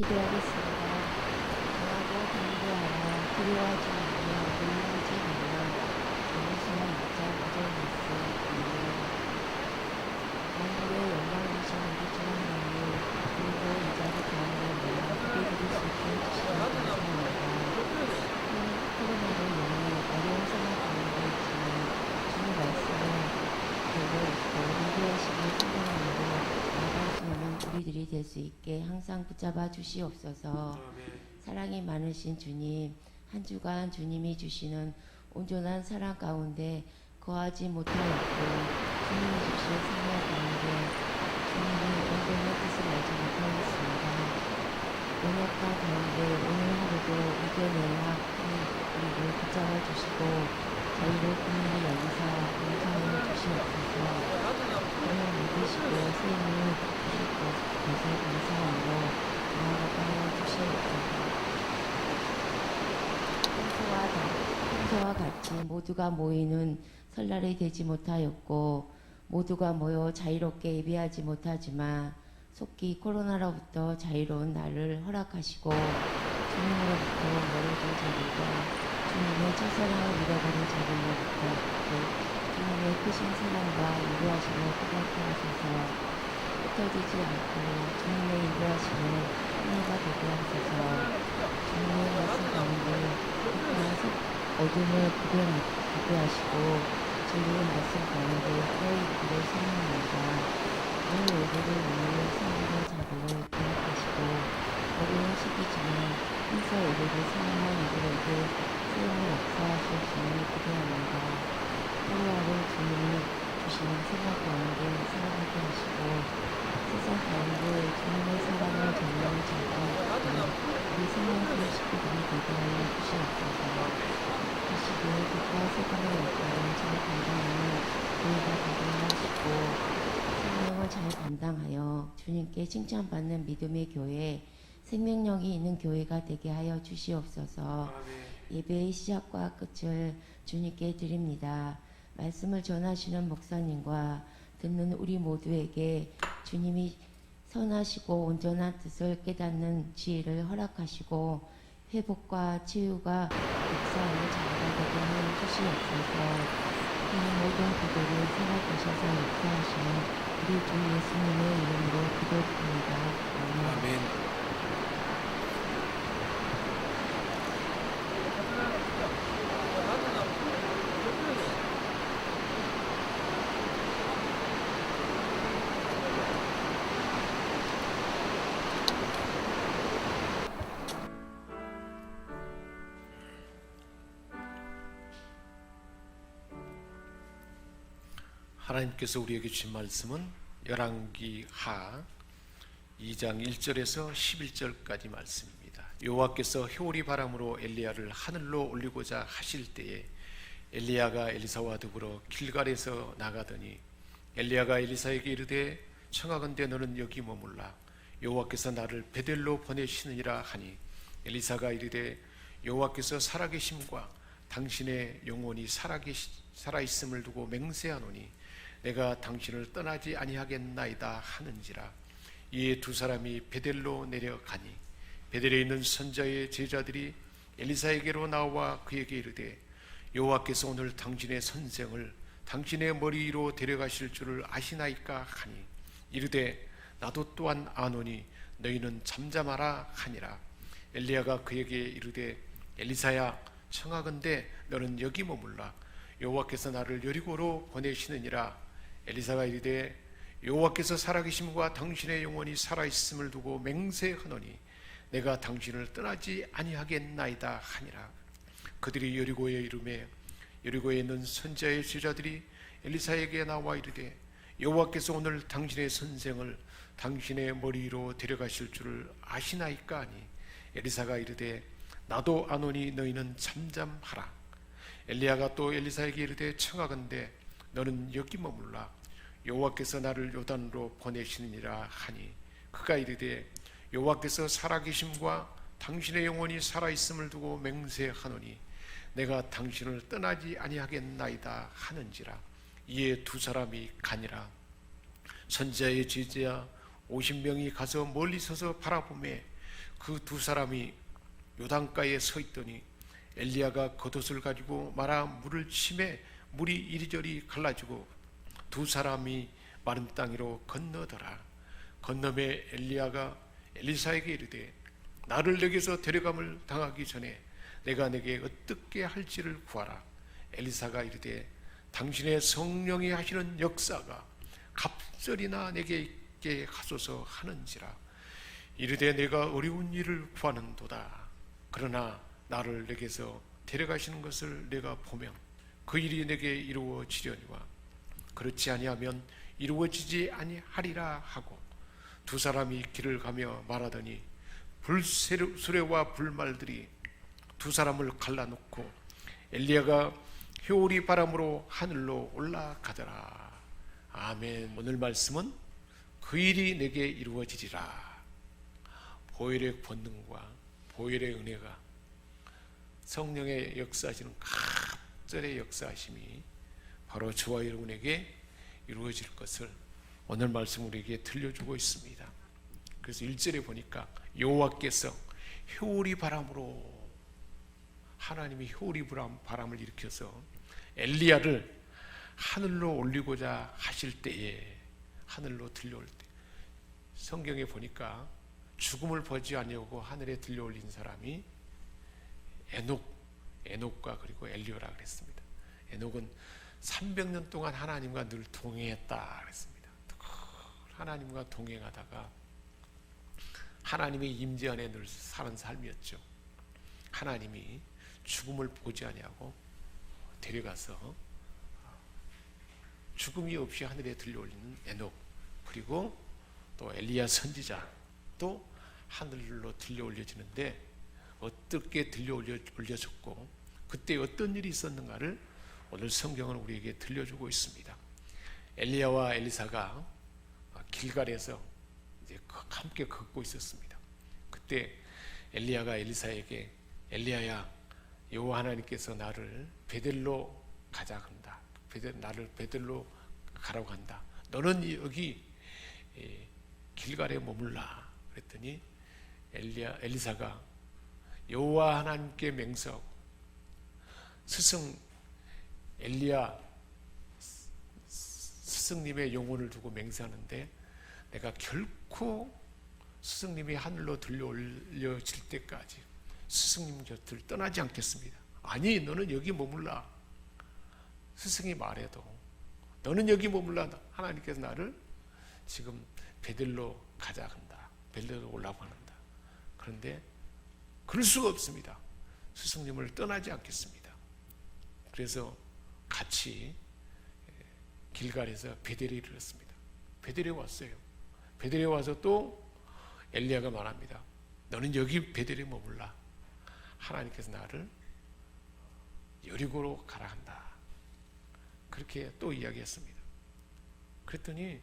기도하겠습니다. 강하고 강구하라. 두려워하지 말며 놀라지 말라. 여호수아 6장 9절 말씀. 만물의 영광이신 우리 주 하나님, 그리고 이 자리 가운데 내가 기대드릴 수 있게 해주시니 감사합니다. 코로나로 인해 어려운 상황 가운데 있지만 주의 말씀을 들고 있고 인도하시길 찬양하므로 나아갈 수 있는 우리들이 될 수 있게 항상 붙잡아 주시옵소서. 사랑이 많으신 주님, 한 주간 주님이 주시는 온전한 사랑 가운데 거하지 못하였고 주님이 주신 생명 가운데 주님의 온전한 뜻을 알지 못하였습니다. 연약한 가운데 오늘 하루도 이겨내야 하는 우리를 붙잡아 주시고 저희를 국민이 여기서 용서하여 주시옵소서. 오늘 믿으시고 세임을 주실 것에 감사함으로 나아가게 주시옵소서. 평소와 같이 모두가 모이는 설날이 되지 못하였고 모두가 모여 자유롭게 예배하지 못하지만 속히 코로나로부터 자유로운 날을 허락하시고 주님으로부터 멀어진 자들과 주님의 첫사랑을 잃어버린 자들로부터 주님의 크신 사랑과 인도하심을 깨닫게 하소서. 흩어지지 않고 주님의 인도하심을 하나가 되게 하소서. 주님의 말씀 가운데 어둠을 구별하시고 진리의 말씀 가운데 너희 길을 세웁니다. 오늘 예배를 위해 성도의 자들을 기억하시고 어려운 시기지만 힘써 예배를 사랑한 이들에게 세움을 역사하실 주님을 기대합니다. 하루하루 주님이 주시는 생각 가운데 살아가게 하시고 세상 가운데 주님의 사랑을 전하는 자들 우리 생명의 식구들이 되게 하여 주시옵소서. 이 시기에 빛과 세상의 역할을 잘 감당하는 교회가 되게 하시고 생명을 잘 감당하여 주님께 칭찬받는 믿음의 교회, 생명력이 있는 교회가 되게 하여 주시옵소서. 예배의 시작과 끝을 주님께 드립니다. 말씀을 전하시는 목사님과 듣는 우리 모두에게 주님이 선하시고 온전한 뜻을 깨닫는 지혜를 허락하시고 회복과 치유가 역사하는 자가 되게 하여 주시옵소서. 이 모든 기도를 생각하셔서 역사하시는 우리 주 예수님의 이름으로 기도드립니다. 아멘. 하나님께서 우리에게 주신 말씀은 열왕기 하 2장 1절에서 11절까지 말씀입니다. 여호와께서 회오리 바람으로 엘리야를 하늘로 올리고자 하실 때에 엘리야가 엘리사와 더불어 길갈에서 나가더니 엘리야가 엘리사에게 이르되 청하건대 너는 여기 머물라. 여호와께서 나를 베델로 보내시느니라 하니 엘리사가 이르되 여호와께서 살아계심과 당신의 영혼이 살아있음을 두고 맹세하노니 내가 당신을 떠나지 아니하겠나이다 하는지라. 이에 두 사람이 베델로 내려가니 베델에 있는 선자의 제자들이 엘리사에게로 나와 그에게 이르되 여호와께서 오늘 당신의 선생을 당신의 머리 위로 데려가실 줄을 아시나이까 하니 이르되 나도 또한 아노니 너희는 잠잠하라 하니라. 엘리야가 그에게 이르되 엘리사야 청하건대 너는 여기 머물라. 여호와께서 나를 여리고로 보내시느니라. 엘리사가 이르되 여호와께서 살아계심과 당신의 영혼이 살아있음을 두고 맹세하노니 내가 당신을 떠나지 아니하겠나이다 하니라. 그들이 여리고에 이르매 여리고에 있는 선지자의 제자들이 엘리사에게 나와 이르되 여호와께서 오늘 당신의 선생을 당신의 머리 위로 데려가실 줄을 아시나이까 하니 엘리사가 이르되 나도 아노니 너희는 잠잠하라. 엘리야가 또 엘리사에게 이르되 청하건대 너는 여기 머물라. 여호와께서 나를 요단으로 보내시느니라 하니 그가 이르되 여호와께서 살아계심과 당신의 영혼이 살아있음을 두고 맹세하노니 내가 당신을 떠나지 아니하겠나이다 하는지라. 이에 두 사람이 가니라. 선지자의 제자 50명이 가서 멀리 서서 바라보매 그 두 사람이 요단가에 서 있더니 엘리야가 겉옷을 가지고 말아 물을 치매 물이 이리저리 갈라지고 두 사람이 마른 땅 위로 건너더라. 건너매 엘리야가 엘리사에게 이르되 나를 내게서 데려감을 당하기 전에 내가 내게 어떻게 할지를 구하라. 엘리사가 이르되 당신의 성령이 하시는 역사가 갑절이나 내게 있게 하소서 하는지라. 이르되 내가 어려운 일을 구하는도다. 그러나 나를 내게서 데려가시는 것을 내가 보면 그 일이 내게 이루어지려니와 그렇지 아니하면 이루어지지 아니하리라 하고 두 사람이 길을 가며 말하더니 불수레와 불말들이 두 사람을 갈라놓고 엘리야가 효리 바람으로 하늘로 올라가더라. 아멘. 오늘 말씀은 그 일이 내게 이루어지리라. 보혈의 권능과 보혈의 은혜가 성령의 역사하시는 갑절의 역사하심이 바로 저와 여러분에게 이루어질 것을 오늘 말씀 우리에게 들려주고 있습니다. 그래서 1절에 보니까 여호와께서 효리 바람으로 하나님이 효리 바람을 일으켜서 엘리야를 하늘로 올리고자 하실 때에 하늘로 들려올 때 성경에 보니까 죽음을 보지 아니하고 하늘에 들려올린 사람이 에녹과 그리고 엘리야라 그랬습니다. 에녹은 300년 동안 하나님과 늘 동행했다 그랬습니다. 하나님과 동행하다가 하나님의 임재 안에 늘 사는 삶이었죠. 하나님이 죽음을 보지 아니하고 데려가서 죽음이 없이 하늘에 들려올리는 에녹, 그리고 또 엘리야 선지자 또 하늘로 들려 올려지는데 어떻게 들려 올려졌고 그때 어떤 일이 있었는가를 오늘 성경은 우리에게 들려주고 있습니다. 엘리야와 엘리사가 길갈에서 이제 함께 걷고 있었습니다. 그때 엘리야가 엘리사에게 엘리야야, 여호와 하나님께서 나를 베델로 가자 한다. 나를 베델로 가라고 한다. 너는 여기 길갈에 머물라. 그랬더니 엘리사가 여호와 하나님께 맹세하고 스승 엘리야 스승님의 영혼을 두고 맹세하는데 내가 결코 스승님이 하늘로 들려 올려질 때까지 스승님 곁을 떠나지 않겠습니다. 아니, 너는 여기 머물라. 스승이 말해도 너는 여기 머물라. 하나님께서 나를 지금 베델로 가자 한다. 베델로 올라고 한다. 그런데 그럴 수가 없습니다. 스승님을 떠나지 않겠습니다. 그래서 같이 길갈에서 베델에 이르렀습니다. 베델에 왔어요. 베델에 와서 또 엘리야가 말합니다. 너는 여기 베델에 머물라. 하나님께서 나를 여리고로 가라 한다. 그렇게 또 이야기했습니다. 그랬더니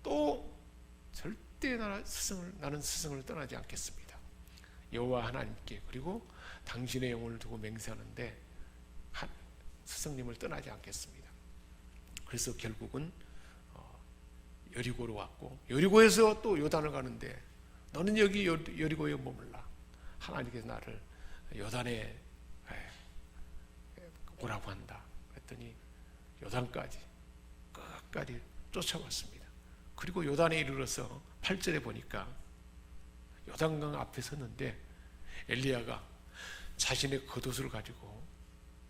또 절대 나는 스승을 떠나지 않겠습니다. 여호와 하나님께 그리고 당신의 영혼을 두고 맹세하는데 스승님을 떠나지 않겠습니다. 그래서 결국은 여리고로 왔고 여리고에서 또 요단을 가는데 너는 여기 여리고에 머물라. 하나님께서 나를 요단에 오라고 한다. 그랬더니 요단까지 끝까지 쫓아왔습니다. 그리고 요단에 이르러서 8절에 보니까 요단강 앞에 섰는데 엘리야가 자신의 겉옷을 가지고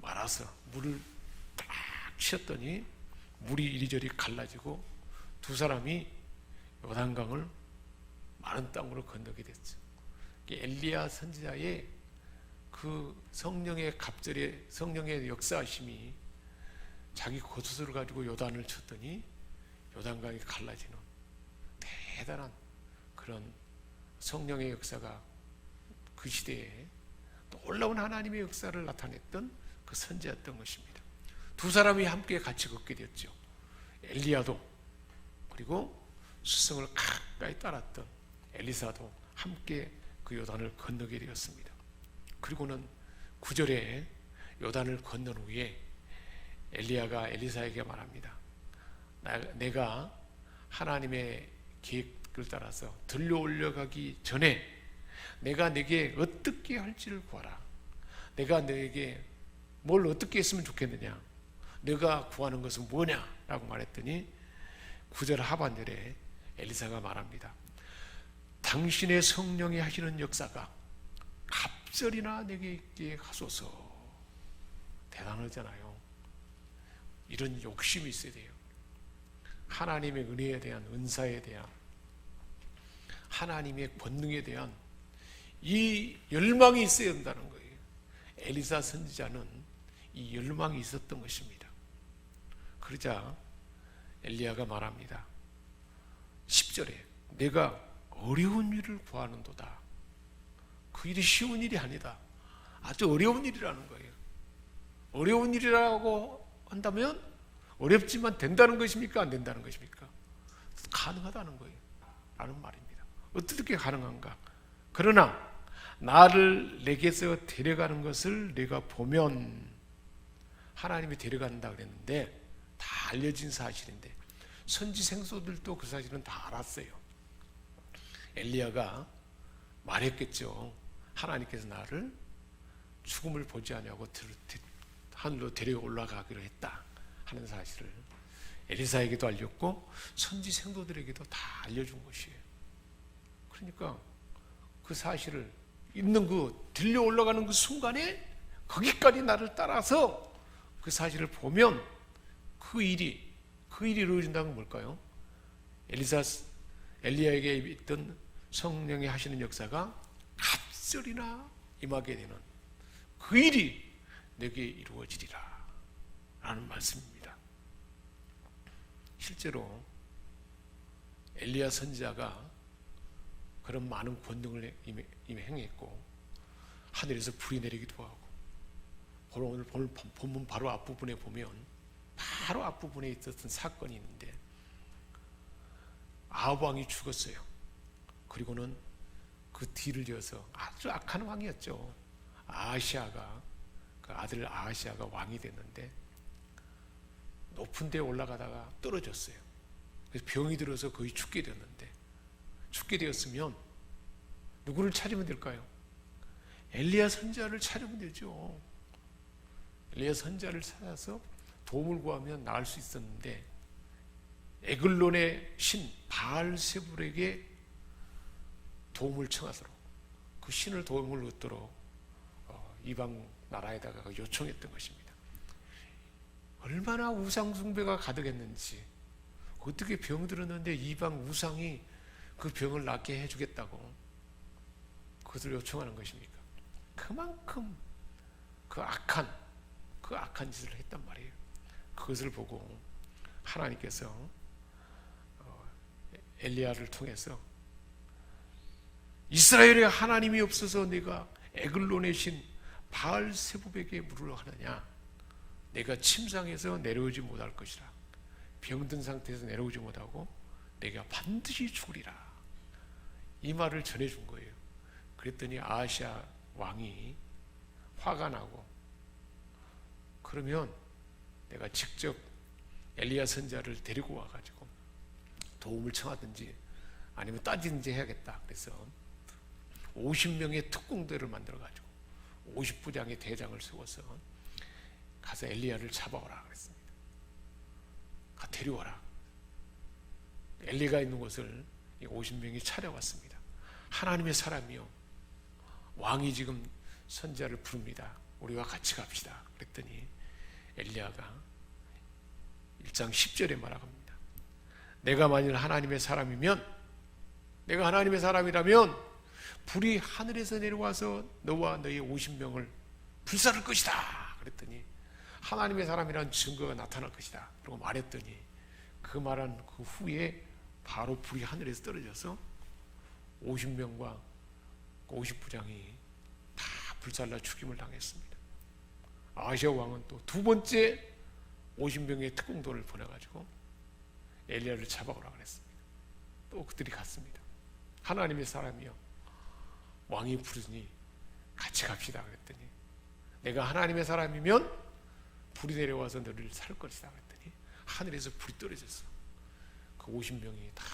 말아서 물을 딱 치었더니 물이 이리저리 갈라지고 두 사람이 요단강을 마른 땅으로 건너게 됐죠. 엘리야 선지자의 그 성령의 갑절의 성령의 역사하심이 자기 겉옷을 가지고 요단을 쳤더니 요단강이 갈라지는 대단한 그런 성령의 역사가 그 시대에 놀라운 하나님의 역사를 나타냈던 그 선지였던 것입니다. 두 사람이 함께 같이 걷게 되었죠. 엘리야도 그리고 스승을 가까이 따랐던 엘리사도 함께 그 요단을 건너게 되었습니다. 그리고는 9절에 요단을 건넌 후에 엘리야가 엘리사에게 말합니다. 내가 하나님의 계획을 따라서 들려 올려가기 전에 내가 네게 어떻게 할지를 구하라. 내가 너에게 뭘 어떻게 했으면 좋겠느냐, 네가 구하는 것은 뭐냐 라고 말했더니 9절 하반절에 엘리사가 말합니다. 당신의 성령이 하시는 역사가 갑절이나 내게 있게 하소서. 대단하잖아요. 이런 욕심이 있어야 돼요. 하나님의 은혜에 대한, 은사에 대한, 하나님의 권능에 대한 이 열망이 있어야 된다는 거예요. 엘리사 선지자는 이 열망이 있었던 것입니다. 그러자 엘리야가 말합니다. 10절에 내가 어려운 일을 구하는도다. 그 일이 쉬운 일이 아니다. 아주 어려운 일이라는 거예요. 어려운 일이라고 한다면 어렵지만 된다는 것입니까? 안 된다는 것입니까? 가능하다는 거예요. 라는 말입니다. 어떻게 가능한가? 그러나 나를 내게서 데려가는 것을 내가 보면, 하나님이 데려간다 그랬는데 다 알려진 사실인데 선지 생소들도 그 사실은 다 알았어요. 엘리야가 말했겠죠. 하나님께서 나를 죽음을 보지 아니하고 하늘로 데려 올라가기로 했다 하는 사실을 엘리사에게도 알렸고 선지 생도들에게도 다 알려준 것이에요. 그러니까 그 사실을 있는 들려 올라가는 그 순간에 거기까지 나를 따라서 그 사실을 보면 그 일이 이루어진다는 건 뭘까요? 엘리야에게 있던 성령이 하시는 역사가 갑절이나 임하게 되는 그 일이 내게 이루어지리라 라는 말씀입니다. 실제로 엘리야 선지자가 그런 많은 권능을 이미 행했고 하늘에서 불이 내리기도 하고, 오늘 본문 바로 앞부분에 보면 바로 앞부분에 있었던 사건이 있는데 아합 왕이 죽었어요. 그리고는 그 뒤를 이어서 아주 악한 왕이었죠. 아하시아가, 그 아들 아하시아가 왕이 됐는데 높은 데 올라가다가 떨어졌어요. 그래서 병이 들어서 거의 죽게 되었는데, 죽게 되었으면 누구를 찾으면 될까요? 엘리야 선지자를 찾으면 되죠. 엘리야 선지자를 찾아서 도움을 구하면 나을 수 있었는데 에글론의 신 바알세불에게 도움을 청하도록, 그 신을 도움을 얻도록 이방 나라에다가 요청했던 것입니다. 얼마나 우상 숭배가 가득했는지, 어떻게 병 들었는데 이방 우상이 그 병을 낫게 해주겠다고 그것을 요청하는 것입니까? 그만큼 그 악한 짓을 했단 말이에요. 그것을 보고 하나님께서 엘리야를 통해서 이스라엘에 하나님이 없어서 내가 에글론의 신 바알세불에게 물으려 하느냐? 내가 침상에서 내려오지 못할 것이라. 병든 상태에서 내려오지 못하고 내가 반드시 죽으리라. 이 말을 전해준 거예요. 그랬더니 아하시아 왕이 화가 나고, 그러면 내가 직접 엘리야 선지자를 데리고 와가지고 도움을 청하든지 아니면 따지든지 해야겠다. 그래서 50명의 특공대를 만들어가지고 50부장의 대장을 세워서 가서 엘리야를 잡아오라 그랬습니다. 데려와라. 엘리가 있는 곳을 50명이 찾아왔습니다. 하나님의 사람이요, 왕이 지금 선지자를 부릅니다. 우리와 같이 갑시다. 그랬더니 엘리야가 1장 10절에 말합니다. 내가 만일 하나님의 사람이라면 불이 하늘에서 내려와서 너와 너의 50명을 불살할 것이다. 그랬더니 하나님의 사람이라는 증거가 나타날 것이다. 그리고 말했더니 그 말한 그 후에 바로 불이 하늘에서 떨어져서 50명과 50부장이 다 불살라 죽임을 당했습니다. 아하시아 왕은 또 두 번째 50명의 특공도를 보내가지고 엘리야를 잡아오라 그랬습니다. 또 그들이 갔습니다. 하나님의 사람이요, 왕이 부르니 같이 갑시다 그랬더니 내가 하나님의 사람이면 불이 내려와서 너를 살 것이다 그랬더니 하늘에서 불이 떨어졌어. 그 50명이 다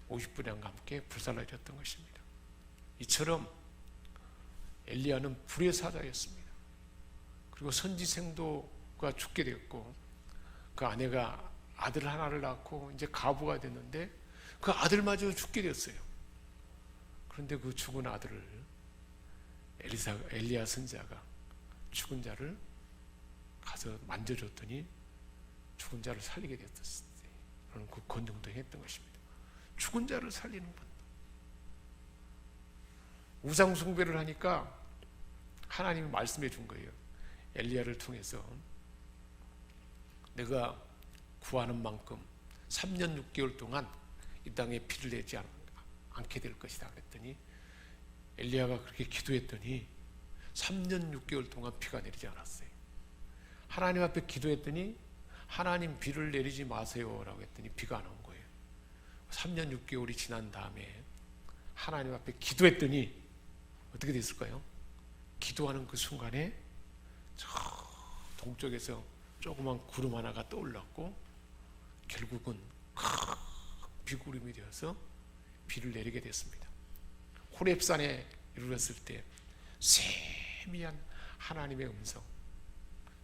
50분량과 함께 불살라졌던 것입니다. 이처럼 엘리야는 불의 사자였습니다. 그리고 선지생도가 죽게 되었고 그 아내가 아들 하나를 낳고 이제 가부가 됐는데 그 아들마저 죽게 되었어요. 그런데 그 죽은 아들을 엘리야 선지자가 죽은 자를 가서 만져줬더니 죽은 자를 살리게 되었어요. 그런 그 권능도 했던 것입니다. 죽은 자를 살리는 분. 우상 숭배를 하니까 하나님이 말씀해 준 거예요. 엘리야를 통해서 내가 구하는 만큼 3년 6개월 동안 이 땅에 비를 내지 않게 될 것이다 그랬더니 엘리야가 그렇게 기도했더니 3년 6개월 동안 비가 내리지 않았어요. 하나님 앞에 기도했더니 하나님 비를 내리지 마세요 라고 했더니 비가 안 온 거예요. 3년 6개월이 지난 다음에 하나님 앞에 기도했더니 어떻게 됐을까요? 기도하는 그 순간에 저 동쪽에서 조그만 구름 하나가 떠올랐고 결국은 큰 비구름이 되어서 비를 내리게 됐습니다. 호렙산에 이르렀을 때 세미한 하나님의 음성,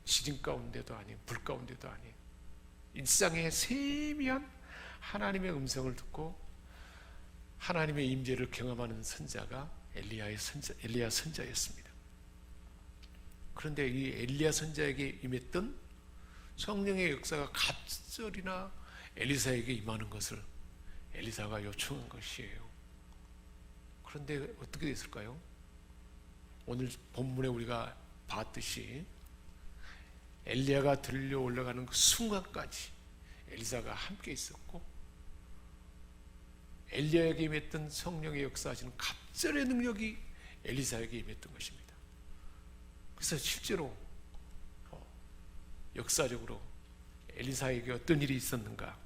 지진 가운데도 아닌 불 가운데도 아닌 일상의 세미한 하나님의 음성을 듣고 하나님의 임재를 경험하는 선자가 엘리야 선자였습니다. 그런데 이 엘리야 선자에게 임했던 성령의 역사가 갑절이나 엘리사에게 임하는 것을 엘리사가 요청한 것이에요. 그런데 어떻게 됐을까요? 오늘 본문에 우리가 봤듯이 엘리야가 들려 올라가는 그 순간까지 엘리사가 함께 있었고 엘리야에게 임했던 성령의 역사하시는 갑절의 능력이 엘리사에게 임했던 것입니다. 그래서 실제로 역사적으로 엘리사에게 어떤 일이 있었는가?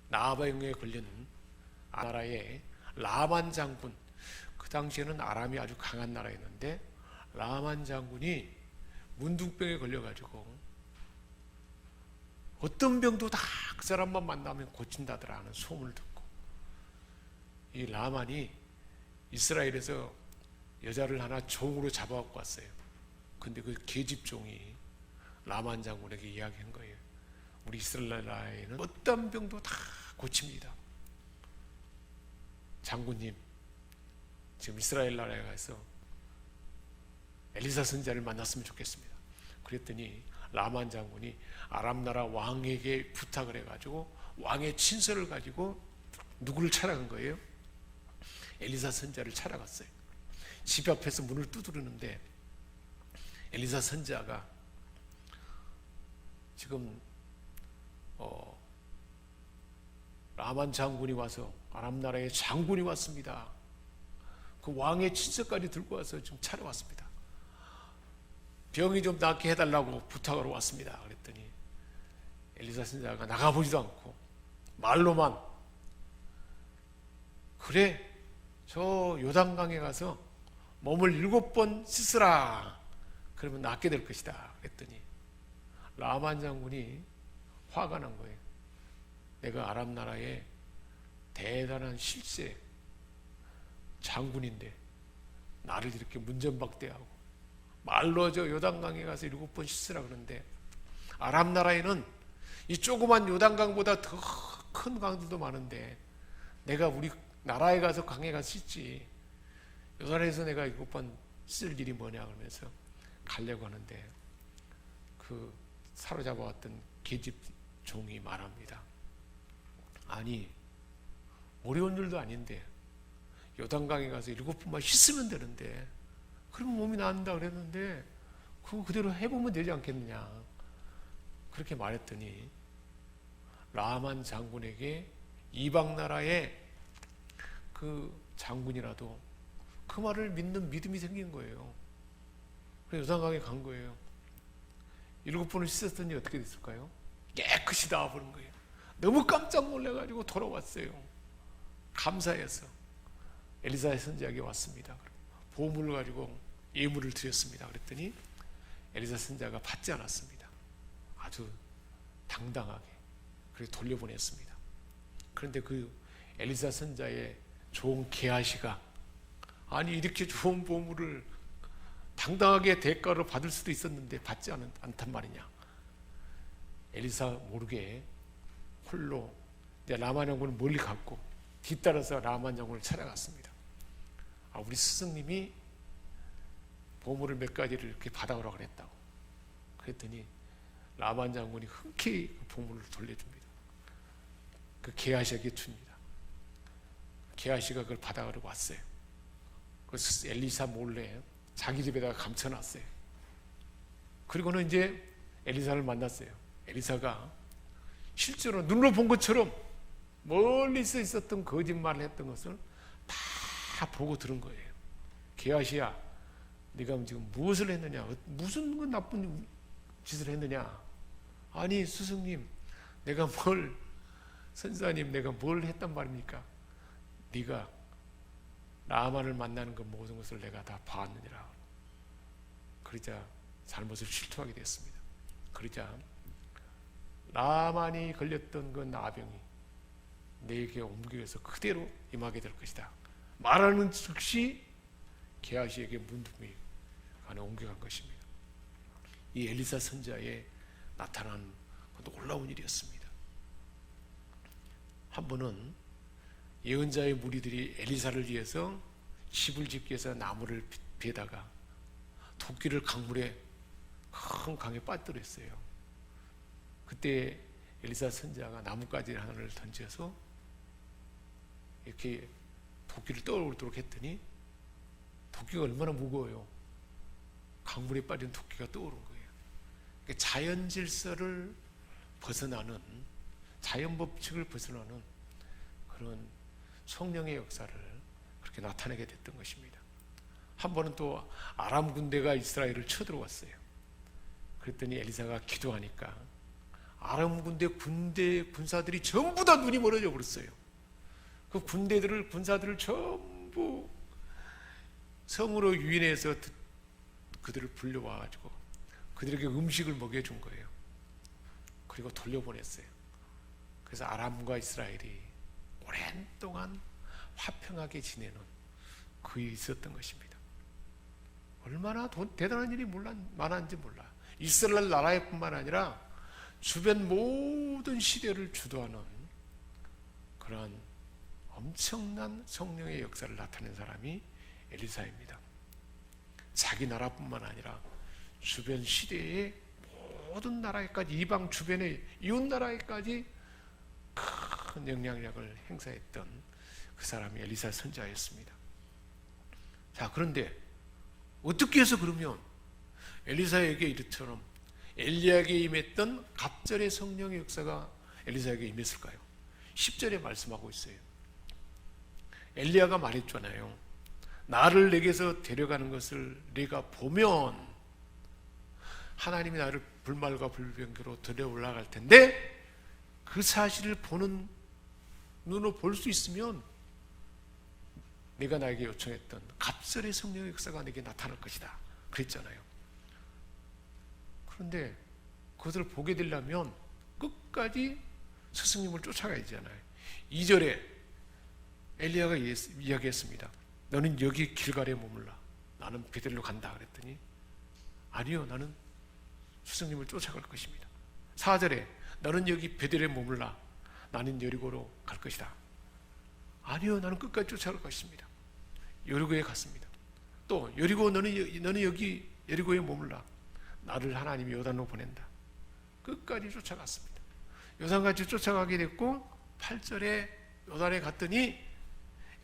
나아바용에 걸린 나라의 라만 장군, 그 당시에는 아람이 아주 강한 나라였는데 라만 장군이 문둥병에 걸려가지고 어떤 병도 다 그 사람만 만나면 고친다더라 하는 소문을 듣고 이 라만이 이스라엘에서 여자를 하나 종으로 잡아갖고 왔어요. 근데 그 계집종이 라만 장군에게 이야기한 거예요. 우리 이스라엘 나라에는 어떤 병도 다 고칩니다. 장군님, 지금 이스라엘 나라에 가서 엘리사 선지자를 만났으면 좋겠습니다. 그랬더니 라만 장군이 아람 나라 왕에게 부탁을 해가지고 왕의 친서를 가지고 누구를 찾아간 거예요? 엘리사 선지자를 찾아갔어요. 집 앞에서 문을 두드리는데 엘리사 선지자가 지금 라만 장군이 와서 아람 나라의 장군이 왔습니다. 그 왕의 친서까지 들고 와서 지금 찾아왔습니다. 병이 좀 낫게 해달라고 부탁하러 왔습니다. 그랬더니 엘리사 선지자가 나가보지도 않고 말로만 그래 저 요단강에 가서 몸을 7번 씻으라 그러면 낫게 될 것이다 그랬더니 라만 장군이 화가 난 거예요. 내가 아람 나라의 대단한 실세 장군인데 나를 이렇게 문전박대하고 말로 저 요단강에 가서 7번 씻으라 그러는데 아람 나라에는 이 조그만 요단강보다 더 큰 강들도 많은데 내가 우리 나라에 가서 강에 가서 씻지 요단에서 내가 7번 쓸 일이 뭐냐 그러면서 가려고 하는데 그 사로잡아왔던 계집종이 말합니다. 아니 어려운 일도 아닌데 요단강에 가서 7번만 씻으면 되는데 그러면 몸이 나은다 그랬는데 그거 그대로 해보면 되지 않겠느냐 그렇게 말했더니 라만 장군에게 이방 나라의 그 장군이라도 그 말을 믿는 믿음이 생긴 거예요. 그래서 요단강에 간 거예요. 7번을 씻었더니 어떻게 됐을까요? 깨끗이 나와버린 거예요. 너무 깜짝 놀라가지고 돌아왔어요. 감사해서 엘리사의 선지자에게 왔습니다. 보물을 가지고 예물을 드렸습니다. 그랬더니 엘리사 선지자가 받지 않았습니다. 아주 당당하게 그렇게 돌려보냈습니다. 그런데 그 엘리사 선지자의 좋은 게하시가 아니 이렇게 좋은 보물을 당당하게 대가로 받을 수도 있었는데 받지 않단 말이냐. 엘리사 모르게 홀로 라만 장군을 멀리 갔고 뒤따라서 라만 장군을 찾아갔습니다. 우리 스승님이 보물을 몇 가지를 이렇게 받아오라고 그랬다고. 그랬더니 라만 장군이 흔쾌히 그 보물을 돌려줍니다. 그 게하시에게 줍니다. 게하시가 그걸 받아가려고 왔어요. 그래서 엘리사 몰래 자기 집에다가 감춰놨어요. 그리고는 이제 엘리사를 만났어요. 엘리사가 실제로 눈으로 본 것처럼 멀리서 있었던 거짓말을 했던 것을 다 보고 들은 거예요. 게하시야, 네가 지금 무엇을 했느냐? 무슨 그 나쁜 짓을 했느냐? 아니 스승님, 선사님 내가 뭘 했단 말입니까? 네가 라만을 만나는 그 모든 것을 내가 다 봤느니라. 그러자 잘못을 실토하게 됐습니다. 그러자 라만이 걸렸던 그 나병이 내게 옮겨서 그대로 임하게 될 것이다. 말하는 즉시 게하시에게 문둥이 안에 옮겨간 것입니다. 이 엘리사 선자에 나타난 놀라운 일이었습니다. 한 번은 예언자의 무리들이 엘리사를 위해서 집을 짓기 위해서 나무를 베다가 도끼를 강물에 큰 강에 빠뜨렸어요. 그때 엘리사 선자가 나뭇가지 하나를 던져서 이렇게 도끼를 떠오르도록 했더니 도끼가 얼마나 무거워요. 강물에 빠진 도끼가 떠오른 거예요. 그러니까 자연 질서를 벗어나는, 자연 법칙을 벗어나는 그런 성령의 역사를 그렇게 나타내게 됐던 것입니다. 한 번은 또 아람 군대가 이스라엘을 쳐들어왔어요. 그랬더니 엘리사가 기도하니까 아람 군사들이 전부 다 눈이 멀어져 버렸어요. 그 군사들을 전부 성으로 유인해서 그들을 불려와가지고 그들에게 음식을 먹여준 거예요. 그리고 돌려보냈어요. 그래서 아람과 이스라엘이 오랜 동안 화평하게 지내는 그 일이 있었던 것입니다. 얼마나 대단한 일이 많았는지 몰라. 이스라엘 나라에 뿐만 아니라 주변 모든 시대를 주도하는 그러한 엄청난 성령의 역사를 나타낸 사람이 엘리사입니다. 자기 나라뿐만 아니라 주변 시대의 모든 나라에까지, 이방 주변의 이웃 나라에까지 큰 영향력을 행사했던 그 사람이 엘리사 선자였습니다. 자, 그런데 어떻게 해서 그러면 엘리사에게 이처럼 엘리야에게 임했던 갑절의 성령의 역사가 엘리사에게 임했을까요? 10절에 말씀하고 있어요. 엘리야가 말했잖아요. 나를 내게서 데려가는 것을 네가 보면 하나님이 나를 불말과 불병거로 들여 올라갈 텐데 그 사실을 보는 눈으로 볼 수 있으면 네가 나에게 요청했던 갑절의 성령의 역사가 내게 나타날 것이다 그랬잖아요. 그런데 그것을 보게 되려면 끝까지 스승님을 쫓아가야 되잖아요. 2절에 엘리야가 이야기했습니다. 너는 여기 길갈에 머물라. 나는 베델로 간다 그랬더니 아니요, 나는 스승님을 쫓아갈 것입니다. 4절에 너는 여기 베델에 머물라. 나는 여리고로 갈 것이다. 아니요, 나는 끝까지 쫓아갈 것입니다. 여리고에 갔습니다. 또 여리고 너는 여기 여리고에 머물라. 나를 하나님이 요단으로 보낸다. 끝까지 쫓아갔습니다. 요단까지 쫓아가게 됐고 8절에 요단에 갔더니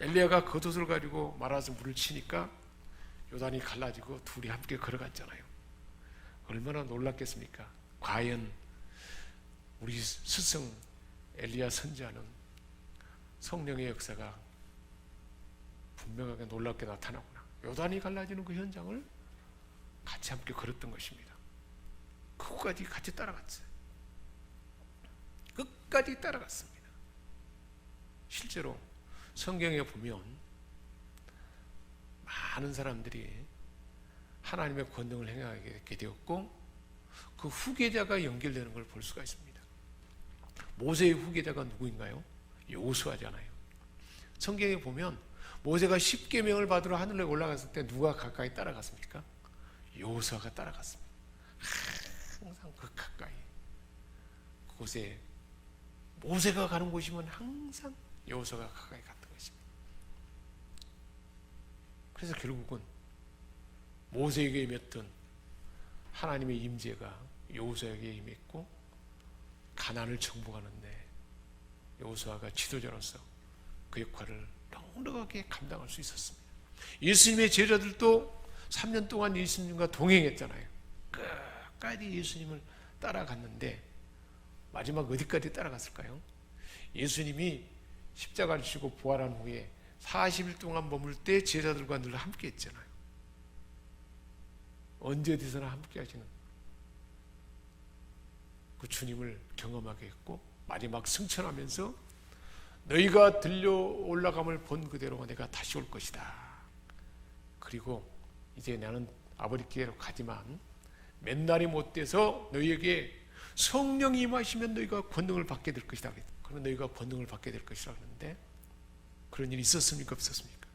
엘리야가 겉옷을 가지고 말아서 물을 치니까 요단이 갈라지고 둘이 함께 걸어갔잖아요. 얼마나 놀랐겠습니까? 과연 우리 스승 엘리야 선지자는 성령의 역사가 분명하게 놀랍게 나타나구나. 요단이 갈라지는 그 현장을 같이 함께 걸었던 것입니다. 그것까지 같이 따라갔어요. 끝까지 따라갔습니다. 실제로 성경에 보면 많은 사람들이 하나님의 권능을 행하게 되었고 그 후계자가 연결되는 걸 볼 수가 있습니다. 모세의 후계자가 누구인가요? 여호수아잖아요. 성경에 보면 모세가 십계명을 받으러 하늘에 올라갔을 때 누가 가까이 따라갔습니까? 여호수아가 따라갔습니다. 항상 그 가까이, 그곳에 모세가 가는 곳이면 항상 여호수아가 가까이 갔던 것입니다. 그래서 결국은 모세에게 임했던 하나님의 임재가 여호수아에게 임했고, 가나안을 정복하는데 여호수아가 지도자로서 그 역할을 넉넉하게 감당할 수 있었습니다. 예수님의 제자들도 3년 동안 예수님과 동행했잖아요. 끝까지 예수님을 따라갔는데 마지막 어디까지 따라갔을까요? 예수님이 십자가를 지고 부활한 후에 40일 동안 머물 때 제자들과 늘 함께 했잖아요. 언제 어디서나 함께 하시는 그 주님을 경험하게 했고, 마지막 승천하면서 너희가 들려 올라감을 본 그대로 내가 다시 올 것이다. 그리고 이제 나는 아버지께로 가지만 맨날이 못 돼서 너희에게 성령이 임하시면 너희가 권능을 받게 될 것이다. 그러면 너희가 권능을 받게 될 것이라 그러는데, 그런 일이 있었습니까? 없었습니까?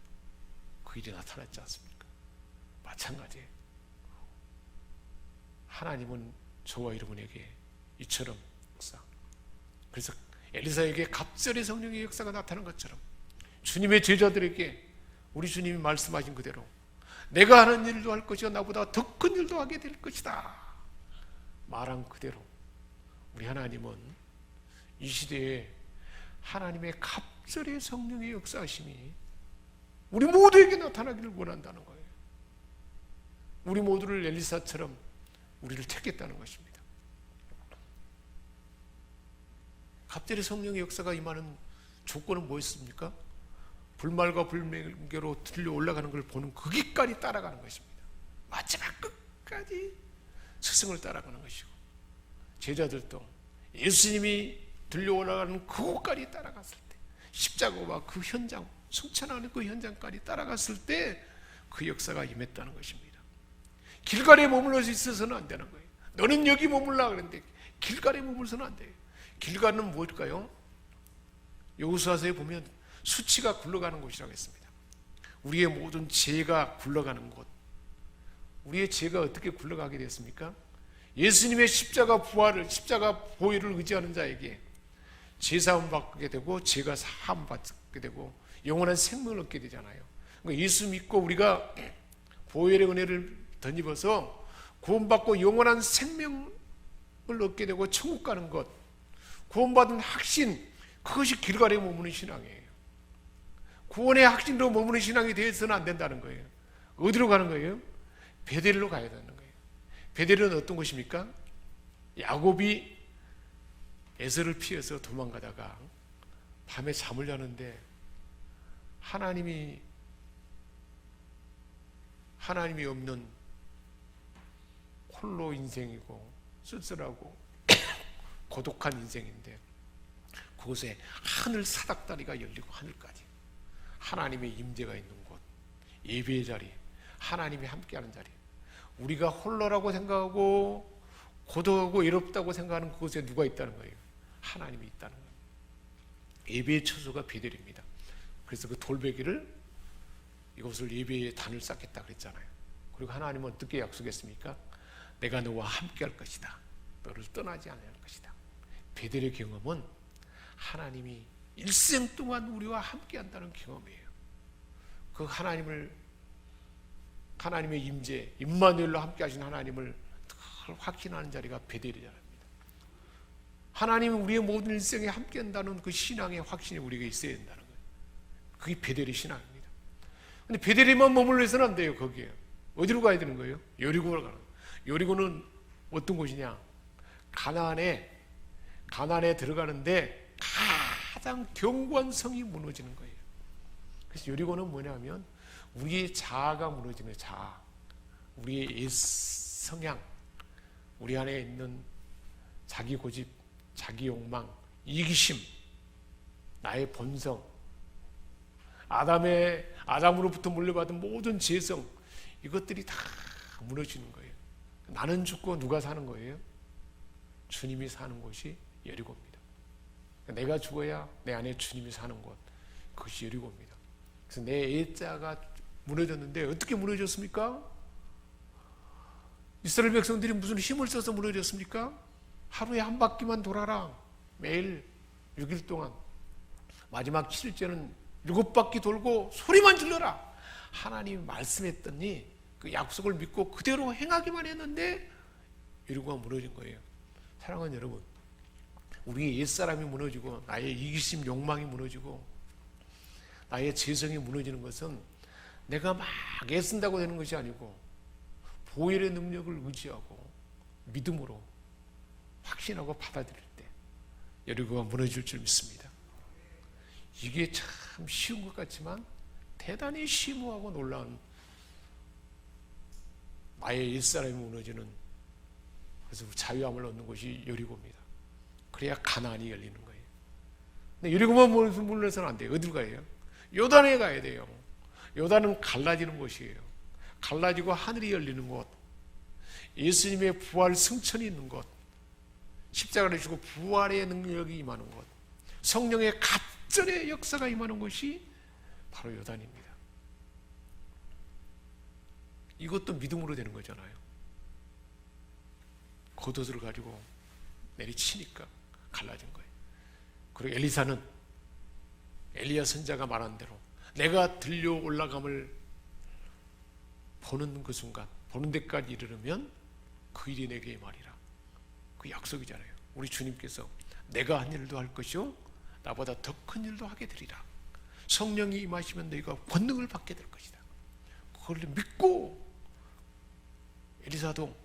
그 일이 나타났지 않습니까? 마찬가지예요. 하나님은 저와 여러분에게 이처럼 역사, 그래서 엘리사에게 갑절의 성령의 역사가 나타난 것처럼 주님의 제자들에게 우리 주님이 말씀하신 그대로 내가 하는 일도 할 것이요 나보다 더 큰 일도 하게 될 것이다 말한 그대로 우리 하나님은 이 시대에 하나님의 갑절의 성령의 역사하심이 우리 모두에게 나타나기를 원한다는 거예요. 우리 모두를 엘리사처럼 우리를 택했다는 것입니다. 갑절의 성령의 역사가 임하는 조건은 뭐였습니까? 불말과 불명계로 들려 올라가는 걸 보는 거기까지 따라가는 것입니다. 마지막 끝까지 스승을 따라가는 것이고, 제자들도 예수님이 들려 올라가는 그곳까지 따라갔을 때, 십자가와 그 현장, 승천하는 그 현장까지 따라갔을 때 그 역사가 임했다는 것입니다. 길갈에 머물러 있어서는 안 되는 거예요. 너는 여기 머물라 그랬는데 길갈에 머물러서는 안 돼요. 길갈은 뭘까요? 여호수아서에 보면 수치가 굴러가는 곳이라고 했습니다. 우리의 모든 죄가 굴러가는 곳. 우리의 죄가 어떻게 굴러가게 됐습니까? 예수님의 십자가 부활을, 십자가 보혈을 의지하는 자에게 죄사함 받게 되고 죄가 사함 받게 되고 영원한 생명을 얻게 되잖아요. 그러니까 예수 믿고 우리가 보혈의 은혜를 덧입어서 구원받고 영원한 생명을 얻게 되고 천국 가는 것, 구원받은 확신, 그것이 길갈에 머무는 신앙이에요. 구원의 확신으로 머무는 신앙이 되어서는 안 된다는 거예요. 어디로 가는 거예요? 베델로 가야 되는 거예요. 베델은 어떤 곳입니까? 야곱이 에서를 피해서 도망가다가 밤에 잠을 자는데 하나님이 없는 홀로 인생이고 쓸쓸하고 고독한 인생인데, 그곳에 하늘 사닥다리가 열리고 하늘까지 하나님의 임재가 있는 곳, 예배의 자리, 하나님이 함께하는 자리, 우리가 홀로라고 생각하고 고독하고 외롭다고 생각하는 그곳에 누가 있다는 거예요? 하나님이 있다는 거예요. 예배의 처소가 베델입니다. 그래서 그 돌베개를 이곳을 예배의 단을 쌓겠다 그랬잖아요. 그리고 하나님은 어떻게 약속했습니까? 내가 너와 함께할 것이다. 너를 떠나지 않을 것이다. 베델의 경험은 하나님이 일생 동안 우리와 함께한다는 경험이에요. 그 하나님의 임재, 임마누엘로 함께하신 하나님을 확신하는 자리가 베델의 자리입니다. 하나님은 우리의 모든 일생에 함께한다는 그 신앙의 확신이 우리에게 있어야 된다는 거예요. 그게 베델의 신앙입니다. 근데 베델에만 머물러서는 안 돼요. 거기에 어디로 가야 되는 거예요? 여리고로 가는 거예요. 여리고는 어떤 곳이냐? 가나안에 들어가는데 가장 견고한 성이 무너지는 거예요. 그래서 여리고는 뭐냐면 우리의 자아가 무너지는 자아, 우리의 옛 성향, 우리 안에 있는 자기 고집, 자기 욕망, 이기심, 나의 본성, 아담으로부터 물려받은 모든 죄성, 이것들이 다 무너지는 거예요. 나는 죽고 누가 사는 거예요? 주님이 사는 곳이 여리고입니다. 내가 죽어야 내 안에 주님이 사는 곳, 그것이 여리고입니다. 그래서 내 애자가 무너졌는데 어떻게 무너졌습니까? 이스라엘 백성들이 무슨 힘을 써서 무너졌습니까? 하루에 한 바퀴만 돌아라. 매일 6일 동안. 마지막 7일째는 7바퀴 돌고 소리만 질러라. 하나님이 말씀했더니 그 약속을 믿고 그대로 행하기만 했는데 여리고가 무너진 거예요. 사랑하는 여러분, 우리의 옛사람이 무너지고 나의 이기심 욕망이 무너지고 나의 재성이 무너지는 것은 내가 막 애쓴다고 되는 것이 아니고 보혈의 능력을 의지하고 믿음으로 확신하고 받아들일 때 여리고가 무너질 줄 믿습니다. 이게 참 쉬운 것 같지만 대단히 심오하고 놀라운, 나의 옛사람이 무너지는, 그래서 자유함을 얻는 것이 여리고입니다. 그래야 가나안이 열리는 거예요. 근데 여리고만 물러서는 안 돼요. 어디로 가요? 요단에 가야 돼요. 요단은 갈라지는 곳이에요. 갈라지고 하늘이 열리는 곳, 예수님의 부활 승천이 있는 곳, 십자가를 지고 부활의 능력이 임하는 곳, 성령의 갑절의 역사가 임하는 곳이 바로 요단입니다. 이것도 믿음으로 되는 거잖아요. 겉옷을 가지고 내리치니까 갈라진 거예요. 그리고 엘리사는 엘리야 선자가 말한 대로 내가 들려 올라감을 보는 그 순간, 보는 데까지 이르르면 그 일이 내게 말이라. 그 약속이잖아요. 우리 주님께서 내가 한 일도 할 것이요 나보다 더 큰 일도 하게 되리라. 성령이 임하시면 너희가 권능을 받게 될 것이다. 그걸 믿고 엘리사도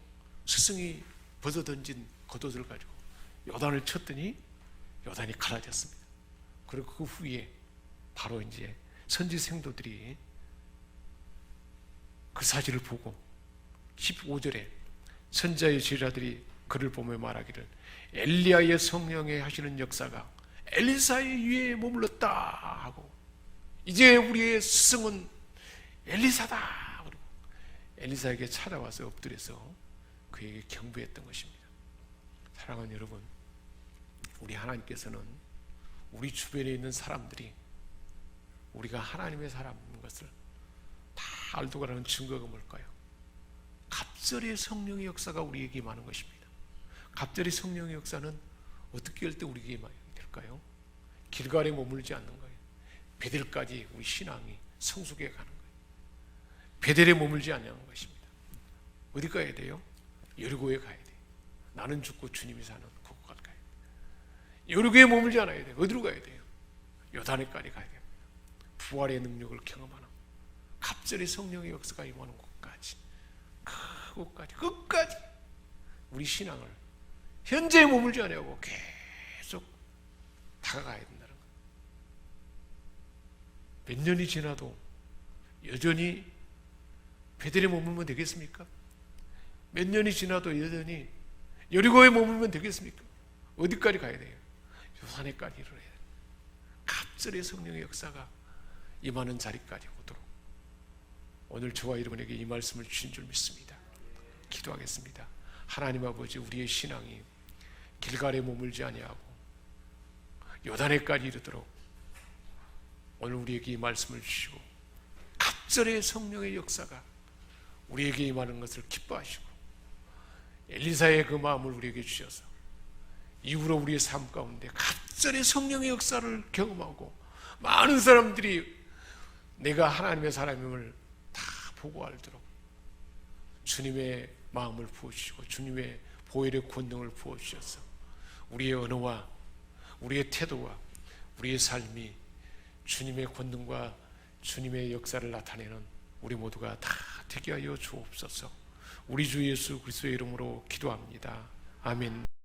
스승이 벗어던진 겉옷을 가지고 요단을 쳤더니 요단이 갈라졌습니다. 그리고 그 후에 바로 이제 선지 생도들이 그 사실을 보고 15절에 선지자의 제자들이 그를 보며 말하기를 엘리야의 성령에 하시는 역사가 엘리사의 위에 머물렀다 하고 이제 우리의 스승은 엘리사다. 그리고 엘리사에게 찾아와서 엎드려서 그에게 경배했던 것입니다. 사랑하는 여러분, 우리 하나님께서는 우리 주변에 있는 사람들이 우리가 하나님의 사람인 것을 다 알고 가라는 증거가 뭘까요? 갑절의 성령의 역사가 우리에게 임하는 것입니다. 갑절의 성령의 역사는 어떻게 할 때 우리에게 임하게 될까요? 길갈에 머물지 않는 거예요. 베델까지 우리 신앙이 성숙해 가는 거예요. 베델에 머물지 않는 것입니다. 어디 가야 돼요? 여리고에 가야 돼요. 나는 죽고 주님이 사는 그곳 가야 돼요. 여리고에 머물지 않아야 돼요. 어디로 가야 돼요? 요단에까지 가야 돼요. 부활의 능력을 경험하는 갑절의 성령의 역사가 임하는 곳까지, 그곳까지 끝까지 우리 신앙을 현재에 머물지 않냐고 계속 다가가야 된다는 거예요. 몇 년이 지나도 여전히 베델에 머물면 되겠습니까? 몇 년이 지나도 여전히 여리고에 머물면 되겠습니까? 어디까지 가야 돼요? 요산에까지 이르러야 돼요. 갑절의 성령의 역사가 임하는 자리까지 오도록 오늘 저와 여러분에게 이 말씀을 주신 줄 믿습니다. 기도하겠습니다. 하나님 아버지, 우리의 신앙이 길갈에 머물지 아니하고 요단에까지 이르도록 오늘 우리에게 이 말씀을 주시고 갑절의 성령의 역사가 우리에게 임하는 것을 기뻐하시고 엘리사의 그 마음을 우리에게 주셔서 이후로 우리의 삶 가운데 갑절의 성령의 역사를 경험하고 많은 사람들이 내가 하나님의 사람임을 다 보고 알도록 주님의 마음을 부어주시고 주님의 보혈의 권능을 부어주셔서 우리의 언어와 우리의 태도와 우리의 삶이 주님의 권능과 주님의 역사를 나타내는 우리 모두가 다 되게 하여 주옵소서. 우리 주 예수 그리스도의 이름으로 기도합니다. 아멘.